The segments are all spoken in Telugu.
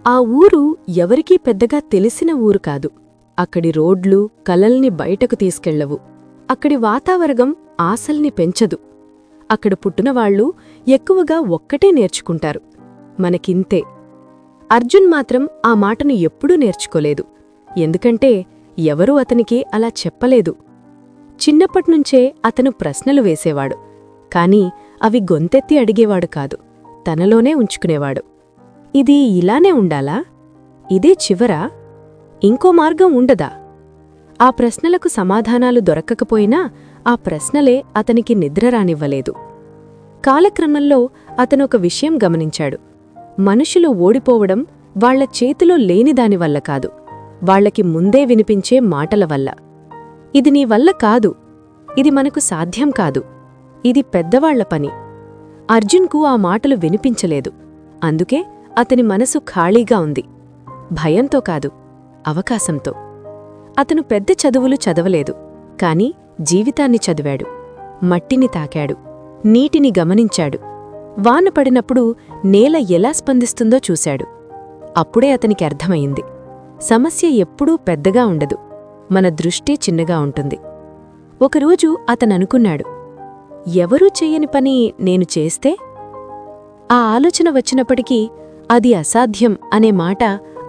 ఆ ఊరు ఎవరికీ పెద్దగా తెలిసిన ఊరు కాదు. అక్కడి రోడ్లు కలల్ని బయటకు తీసుకెళ్లవు. అక్కడి వాతావరణం ఆశల్ని పెంచదు. అక్కడ పుట్టినవాళ్లు ఎక్కువగా ఒక్కటే నేర్చుకుంటారు, మనకింతే. అర్జున్ మాత్రం ఆ మాటను ఎప్పుడూ నేర్చుకోలేదు. ఎందుకంటే ఎవరూ అతనికి అలా చెప్పలేదు. చిన్నప్పట్నుంచే అతను ప్రశ్నలు వేసేవాడు, కాని అవి గొంతెత్తి అడిగేవాడు కాదు, తనలోనే ఉంచుకునేవాడు. ఇది ఇలానే ఉండాలా? ఇదే చివరా? ఇంకో మార్గం ఉండదా? ఆ ప్రశ్నలకు సమాధానాలు దొరక్కకపోయినా ఆ ప్రశ్నలే అతనికి నిద్ర రానివ్వలేదు. కాలక్రమంలో అతనొక విషయం గమనించాడు. మనుషులు ఓడిపోవడం వాళ్ల చేతిలో లేనిదానివల్ల కాదు, వాళ్లకి ముందే వినిపించే మాటల వల్ల. ఇది నీ వల్ల కాదు, ఇది మనకు సాధ్యం కాదు, ఇది పెద్దవాళ్ల పని. అర్జున్కు ఆ మాటలు వినిపించలేదు. అందుకే అతని మనసు ఖాళీగా ఉంది. భయంతో కాదు, అవకాశంతో. అతను పెద్ద చదువులు చదవలేదు, కాని జీవితాన్ని చదివాడు. మట్టిని తాకాడు, నీటిని గమనించాడు. వాన పడినప్పుడు నేల ఎలా స్పందిస్తుందో చూశాడు. అప్పుడే అతనికి అర్థమయింది, సమస్య ఎప్పుడూ పెద్దగా ఉండదు, మన దృష్టి చిన్నగా ఉంటుంది. ఒకరోజు అతననుకున్నాడు, ఎవరూ చెయ్యని పని నేను చేస్తే? ఆ ఆలోచన వచ్చినప్పటికీ అది అసాధ్యం అనే మాట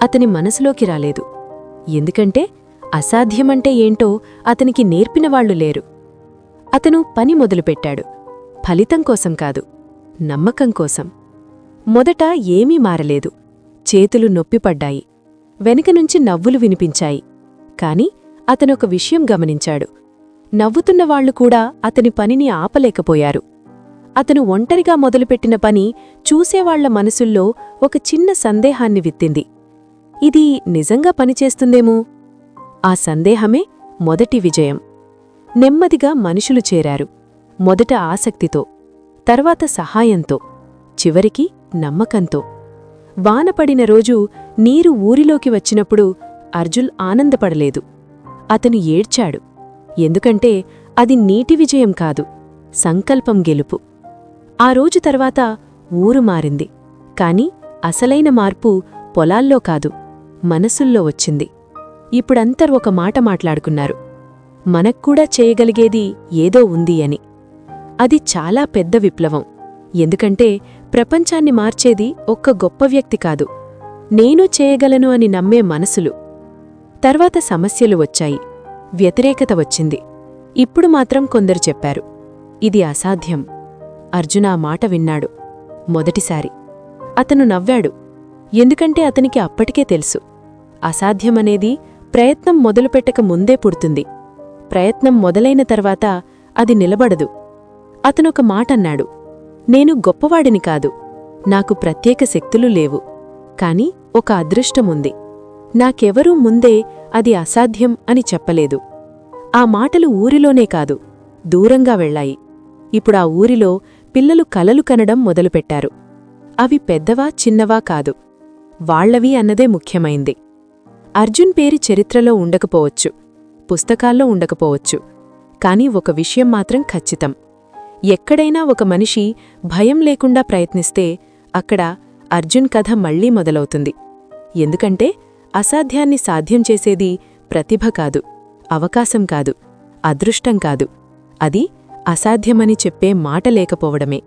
అతని మనసులోకి రాలేదు. ఎందుకంటే అసాధ్యమంటే ఏంటో అతనికి నేర్పినవాళ్లు లేరు. అతను పని మొదలుపెట్టాడు, ఫలితం కోసం కాదు, నమ్మకం కోసం. మొదట ఏమీ మారలేదు. చేతులు నొప్పిపడ్డాయి, వెనుకనుంచి నవ్వులు వినిపించాయి. కాని అతనొక విషయం గమనించాడు, నవ్వుతున్నవాళ్లు కూడా అతని పనిని ఆపలేకపోయారు. అతను ఒంటరిగా మొదలుపెట్టిన పని చూసేవాళ్ల మనసుల్లో ఒక చిన్న సందేహాన్ని విత్తింది. ఇది నిజంగా పనిచేస్తుందేమో? ఆ సందేహమే మొదటి విజయం. నెమ్మదిగా మనుషులు చేరారు. మొదట ఆసక్తితో, తర్వాత సహాయంతో, చివరికి నమ్మకంతో. వానపడిన రోజు నీరు ఊరిలోకి వచ్చినప్పుడు అర్జున్ ఆనందపడలేదు. అతను ఏడ్చాడు. ఎందుకంటే అది నీటి విజయం కాదు, సంకల్పం గెలుపు. ఆ రోజు తర్వాత ఊరు మారింది. కాని అసలైన మార్పు పొలాల్లో కాదు, మనసుల్లో వచ్చింది. ఇప్పుడంతరూ ఒక మాట మాట్లాడుకున్నారు, మనక్కూడా చేయగలిగేది ఏదో ఉంది అని. అది చాలా పెద్ద విప్లవం. ఎందుకంటే ప్రపంచాన్ని మార్చేది ఒక్క గొప్ప వ్యక్తి కాదు, నేను చేయగలను అని నమ్మే మనసులు. తర్వాత సమస్యలు వచ్చాయి, వ్యతిరేకత వచ్చింది. ఇప్పుడు మాత్రం కొందరు చెప్పారు, ఇది అసాధ్యం. అర్జున ఆ మాట విన్నాడు మొదటిసారి. అతను నవ్వాడు. ఎందుకంటే అతనికి అప్పటికే తెలుసు, అసాధ్యమనేది ప్రయత్నం మొదలుపెట్టక ముందే పుడుతుంది. ప్రయత్నం మొదలైన తర్వాత అది నిలబడదు. అతనొక మాటన్నాడు, నేను గొప్పవాడిని కాదు, నాకు ప్రత్యేక శక్తులు లేవు, కాని ఒక అదృష్టముంది. నాకెవరూ ముందే అది అసాధ్యం అని చెప్పలేదు. ఆ మాటలు ఊరిలోనే కాదు, దూరంగా వెళ్లాయి. ఇప్పుడు ఆ ఊరిలో పిల్లలు కలలు కనడం మొదలుపెట్టారు. అవి పెద్దవా చిన్నవా కాదు, వాళ్లవి అన్నదే ముఖ్యమైంది. అర్జున్ పేరు చరిత్రలో ఉండకపోవచ్చు, పుస్తకాల్లో ఉండకపోవచ్చు, కాని ఒక విషయం మాత్రం ఖచ్చితం. ఎక్కడైనా ఒక మనిషి భయం లేకుండా ప్రయత్నిస్తే అక్కడ అర్జున్ కథ మళ్లీ మొదలవుతుంది. ఎందుకంటే అసాధ్యాన్ని సాధ్యం చేసేది ప్రతిభ కాదు, అవకాశం కాదు, అదృష్టం కాదు, అది అసాధ్యమని చెప్పే మాట లేకపోవడమే.